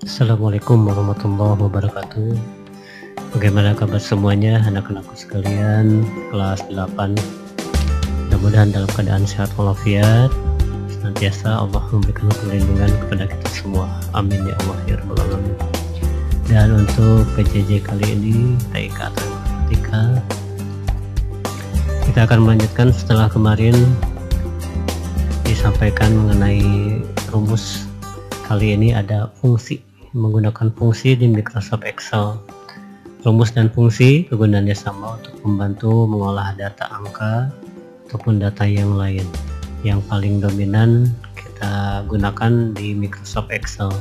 Assalamualaikum warahmatullahi wabarakatuh. Bagaimana kabar semuanya anak-anakku sekalian kelas 8? Mudah-mudahan dalam keadaan sehat walafiat, senantiasa Allah memberikan perlindungan kepada kita semua. Amin ya Allah ya rabbal alamin. Dan untuk PJJ kali ini TIK atau matematika, kita akan melanjutkan setelah kemarin disampaikan mengenai rumus. Kali ini ada fungsi, menggunakan fungsi di Microsoft Excel. Rumus dan fungsi kegunaannya sama untuk membantu mengolah data angka ataupun data yang lain. Yang paling dominan kita gunakan di Microsoft Excel.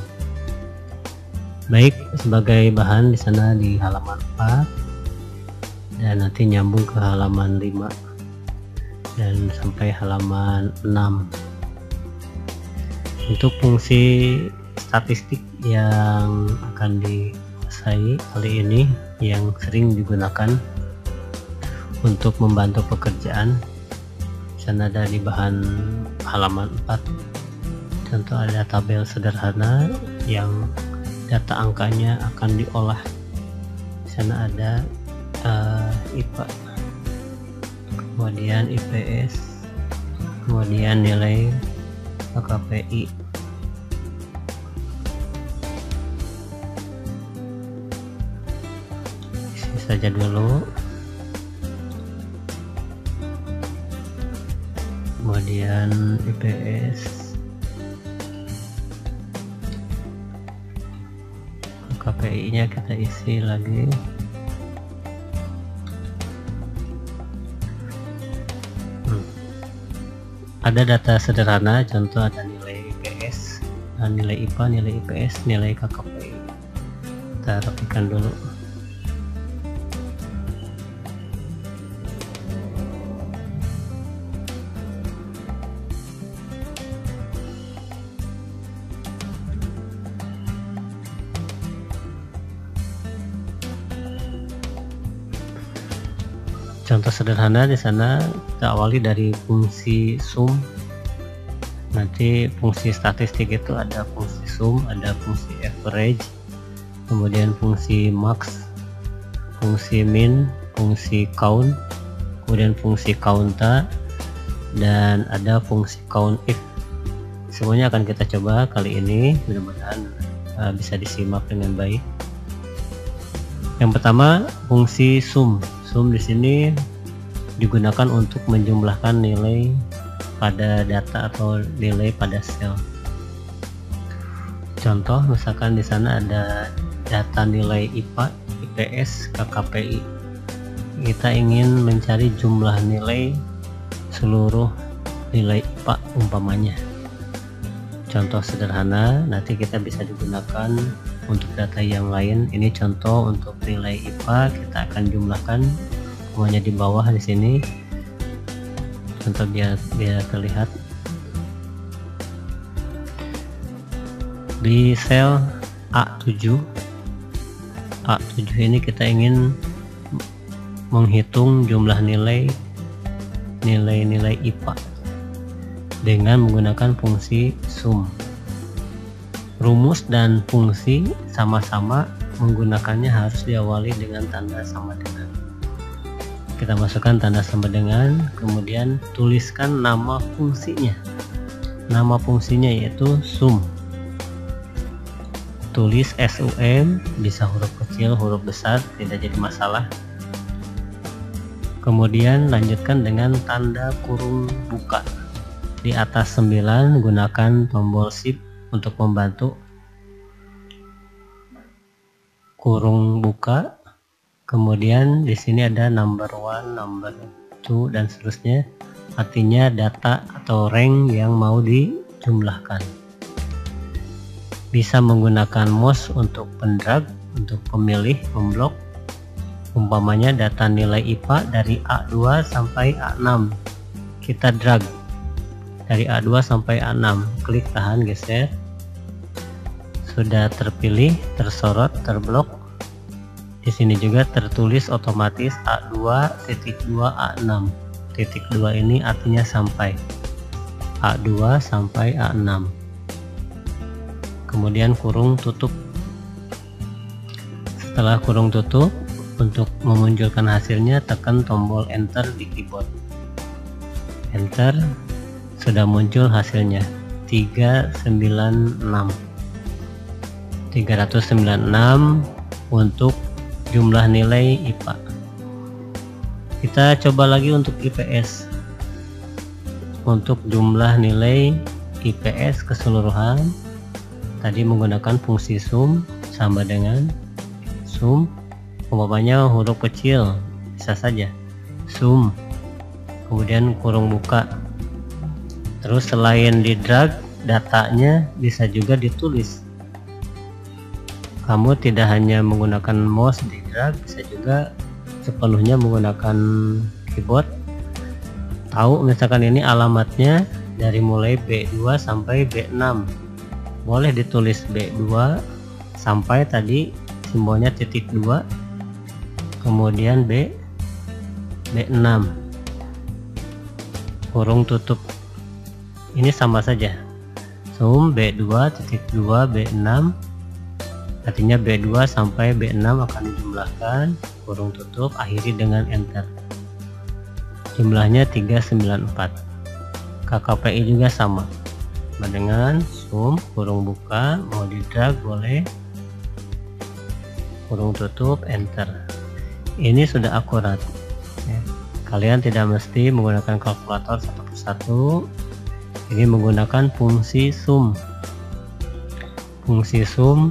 Baik, sebagai bahan di sana di halaman 4 dan nanti nyambung ke halaman 5 dan sampai halaman 6. Untuk fungsi statistik yang akan dikuasai kali ini yang sering digunakan untuk membantu pekerjaan, sana ada di bahan halaman 4. Contoh ada tabel sederhana yang data angkanya akan diolah. Di sana ada IPA, kemudian IPS, kemudian nilai KPI. Isi saja dulu. Kemudian IPS, KPI nya kita isi lagi. Ada data sederhana, contoh ada nilai IPS, nilai IPA, nilai IPS, nilai KKPI. Kita rapikan dulu. Contoh sederhana di sana kita awali dari fungsi sum. Nanti fungsi statistik itu ada fungsi sum, ada fungsi average, kemudian fungsi max, fungsi min, fungsi count, kemudian fungsi counta, dan ada fungsi count if. Semuanya akan kita coba kali ini, mudah-mudahan bisa disimak dengan baik. Yang pertama fungsi sum. Sum di sini digunakan untuk menjumlahkan nilai pada data atau nilai pada sel. Contoh misalkan di sana ada data nilai IPA, IPS, KKPI. Kita ingin mencari jumlah nilai seluruh nilai IPA umpamanya. Contoh sederhana, nanti kita bisa digunakan untuk data yang lain. Ini contoh untuk nilai IPA, kita akan jumlahkan semuanya di bawah di sini. Contoh biar terlihat di sel A7. A7 ini kita ingin menghitung jumlah nilai IPA dengan menggunakan fungsi sum. Rumus dan fungsi sama-sama menggunakannya harus diawali dengan tanda sama dengan. Kita masukkan tanda sama dengan, kemudian tuliskan nama fungsinya. Nama fungsinya yaitu sum. Tulis SUM, bisa huruf kecil, huruf besar, tidak jadi masalah. Kemudian lanjutkan dengan tanda kurung buka. Di atas 9 gunakan tombol shift untuk membantu kurung buka. Kemudian di sini ada number 1, number 2 dan seterusnya, artinya data atau rank yang mau dijumlahkan. Bisa menggunakan mouse untuk pendrag, untuk pemilih, memblok. Umpamanya data nilai IPA dari A2 sampai A6, kita drag dari A2 sampai A6, klik tahan geser. Sudah terpilih, tersorot, terblok. Di sini juga tertulis otomatis A2.2 A6. Titik 2 ini artinya sampai A2 sampai A6. Kemudian kurung tutup Setelah kurung tutup, untuk memunculkan hasilnya tekan tombol enter di keyboard. Enter, sudah muncul hasilnya 396 untuk jumlah nilai IPA. Kita coba lagi untuk IPS. Untuk jumlah nilai IPS keseluruhan tadi menggunakan fungsi sum, sama dengan sum, umpamanya huruf kecil bisa saja sum, kemudian kurung buka. Terus selain di drag, datanya bisa juga ditulis. Kamu tidak hanya menggunakan mouse di drag, bisa juga sepenuhnya menggunakan keyboard. Tahu misalkan ini alamatnya dari mulai B2 sampai B6, boleh ditulis B2 sampai tadi simbolnya titik 2, kemudian B6 kurung tutup. Ini sama saja, sum B2 titik 2 B6, artinya B2 sampai B6 akan dijumlahkan, kurung tutup, akhiri dengan enter. Jumlahnya 394. KKPI juga sama dengan sum, kurung buka, mau di drag boleh, kurung tutup, enter. Ini sudah akurat ya. Kalian tidak mesti menggunakan kalkulator satu persatu. Ini menggunakan fungsi sum. Fungsi sum,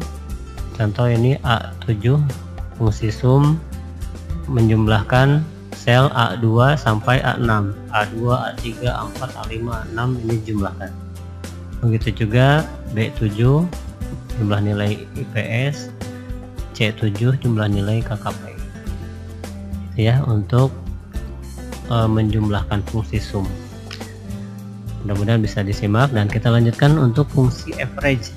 contoh ini A7, fungsi sum menjumlahkan sel A2 sampai A6, A2, A3, A4, A5, A6 ini jumlahkan. Begitu juga B7 jumlah nilai IPS, C7 jumlah nilai KKPI. Ya, untuk menjumlahkan fungsi sum. Mudah-mudahan bisa disimak, dan kita lanjutkan untuk fungsi average.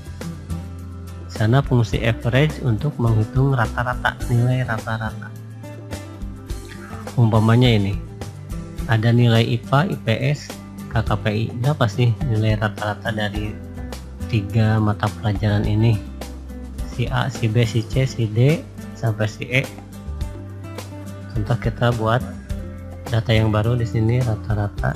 Sana fungsi average untuk menghitung rata-rata, nilai rata-rata. Umpamanya ini ada nilai IPA, IPS, KKPI. Berapa sih nilai rata-rata dari 3 mata pelajaran ini? Si A, si B, si C, si D sampai si E. Contoh kita buat data yang baru di sini, rata-rata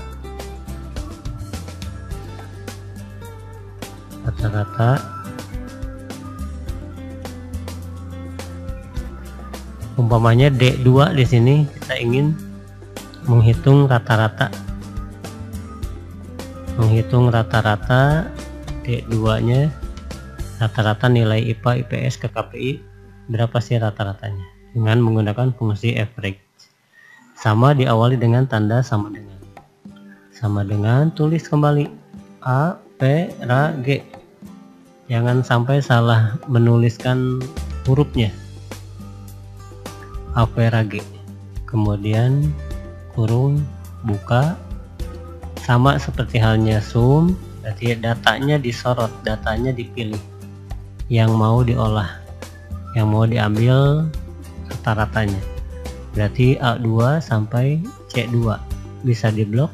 umpamanya D2 di sini kita ingin menghitung rata-rata. D2-nya rata-rata nilai IPA, IPS, KKPI berapa sih rata-ratanya, dengan menggunakan fungsi average. Sama, diawali dengan tanda sama dengan, tulis kembali A, P, R, G. Jangan sampai salah menuliskan hurufnya. A, P, R, G. Kemudian kurung buka, sama seperti halnya sum, berarti datanya disorot, datanya dipilih yang mau diolah, yang mau diambil rata-ratanya. Berarti A2 sampai C2 bisa diblok,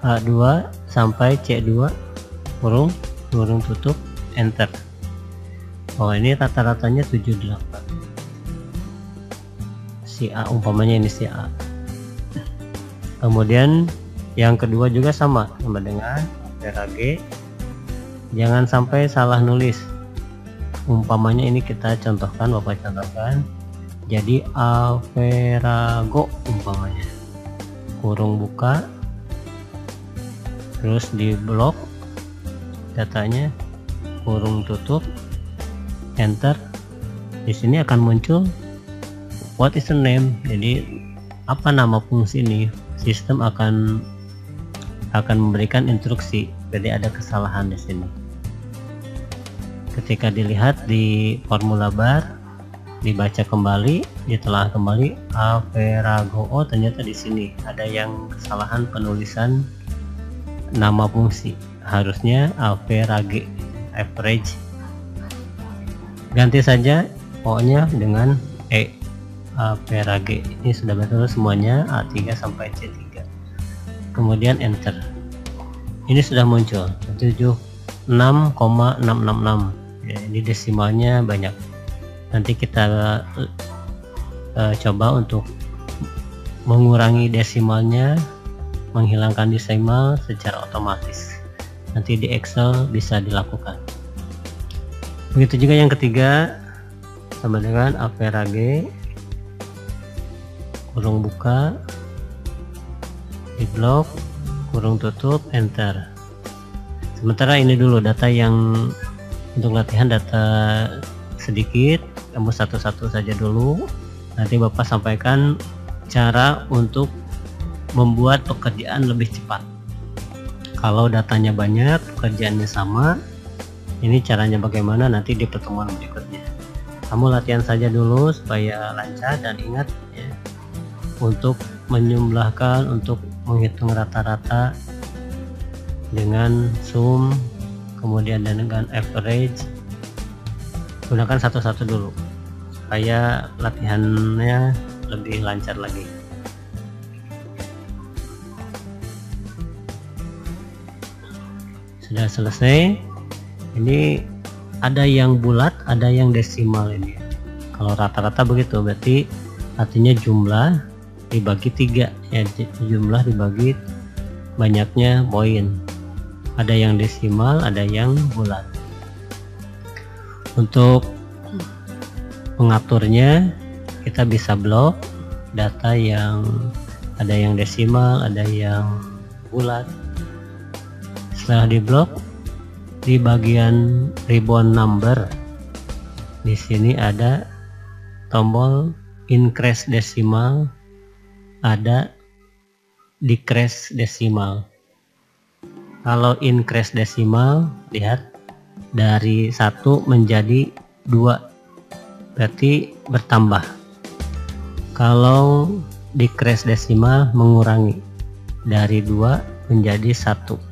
A2 sampai C2 kurung tutup, enter. Oh, ini rata-ratanya 78. Si A, umpamanya ini si A. Kemudian yang kedua juga sama dengan RAG. Jangan sampai salah nulis. Umpamanya ini kita contohkan, Bapak contohkan. Jadi Averago umpamanya. Kurung buka, terus di blok datanya, kurung tutup, enter. Di sini akan muncul what is the name. Jadi apa nama fungsi ini? Sistem akan memberikan instruksi. Jadi ada kesalahan di sini. Ketika dilihat di formula bar, dibaca kembali, ditelah kembali Averago, oh ternyata di sini ada yang kesalahan penulisan nama fungsi. Harusnya average, ganti saja O-nya dengan E, average. Ini sudah betul semuanya, A3 sampai C3. Kemudian enter. Ini sudah muncul 76,666. Ya, ini desimalnya banyak. Nanti kita coba untuk mengurangi desimalnya, menghilangkan desimal secara otomatis. Nanti di Excel bisa dilakukan. Begitu juga yang ketiga, sama dengan average kurung buka, di blok, kurung tutup, enter. Sementara ini dulu data yang untuk latihan, data sedikit, kamu satu-satu saja dulu. Nanti Bapak sampaikan cara untuk membuat pekerjaan lebih cepat. Kalau datanya banyak, pekerjaannya sama, ini caranya bagaimana nanti di pertemuan berikutnya. Kamu latihan saja dulu supaya lancar, dan ingat ya, untuk menjumlahkan, untuk menghitung rata-rata dengan sum, kemudian dengan average, gunakan satu-satu dulu supaya latihannya lebih lancar lagi. Sudah selesai. Ini ada yang bulat, ada yang desimal. Ini kalau rata-rata begitu, berarti artinya jumlah dibagi 3 ya, jumlah dibagi banyaknya poin. Ada yang desimal, ada yang bulat. Untuk mengaturnya kita bisa blok data yang ada yang desimal, ada yang bulat. Setelah diblok, di bagian ribbon number di sini ada tombol increase desimal, ada decrease desimal. Kalau increase desimal, lihat dari 1 menjadi 2, berarti bertambah. Kalau decrease desimal, mengurangi dari 2 menjadi 1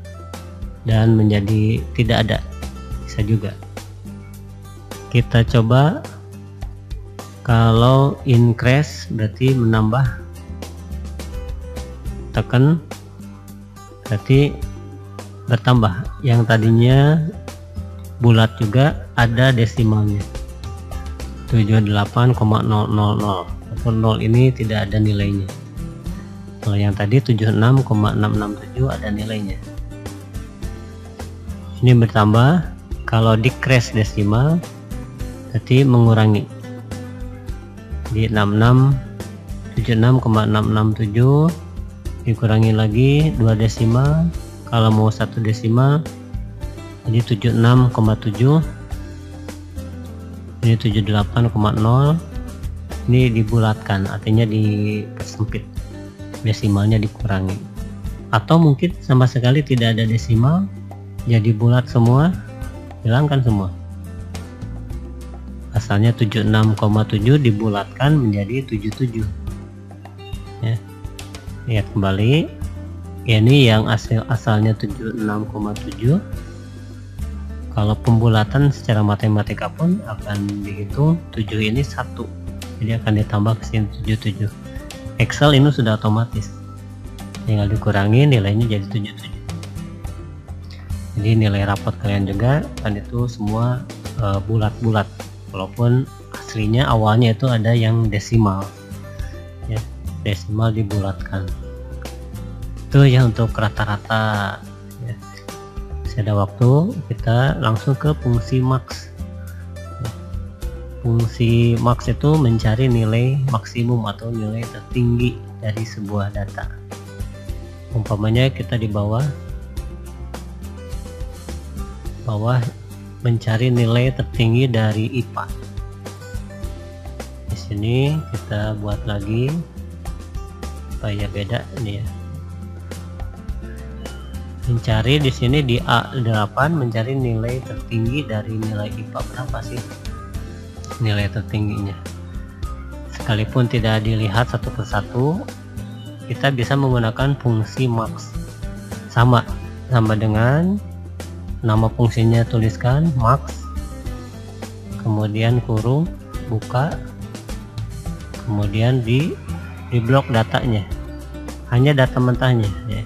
dan menjadi tidak ada, bisa juga. Kita coba. Kalau increase berarti menambah, tekan berarti bertambah. Yang tadinya bulat juga ada desimalnya, 78,000, walaupun 0 ini tidak ada nilainya. Kalau yang tadi 76,667 ada nilainya. Ini bertambah. Kalau decrease desimal berarti mengurangi, di 76,667 dikurangi lagi 2 desimal. Kalau mau 1 desimal jadi 76,7, ini 78,0. Ini dibulatkan, artinya dipersempit, desimalnya dikurangi. Atau mungkin sama sekali tidak ada desimal, jadi bulat semua, hilangkan semua. Asalnya 76,7 dibulatkan menjadi 77 ya. Lihat kembali, ini yang asalnya 76,7. Kalau pembulatan secara matematika pun akan dihitung 7 ini 1, jadi akan ditambah ke sini 77. Excel ini sudah otomatis, tinggal dikurangi, nilainya jadi 77. Jadi nilai rapot kalian juga kan itu semua bulat-bulat, walaupun aslinya awalnya itu ada yang desimal ya, desimal dibulatkan. Itu ya untuk rata-rata ya. Masih ada waktu, kita langsung ke fungsi max ya. Fungsi max itu mencari nilai maksimum atau nilai tertinggi dari sebuah data. Umpamanya kita di bawah mencari nilai tertinggi dari IPA. Di sini kita buat lagi supaya beda ini ya. Mencari di sini di A8, mencari nilai tertinggi dari nilai IPA berapa sih nilai tertingginya. Sekalipun tidak dilihat satu persatu, kita bisa menggunakan fungsi max. Sama dengan nama fungsinya, tuliskan max, kemudian kurung buka, kemudian di blok datanya, hanya data mentahnya ya.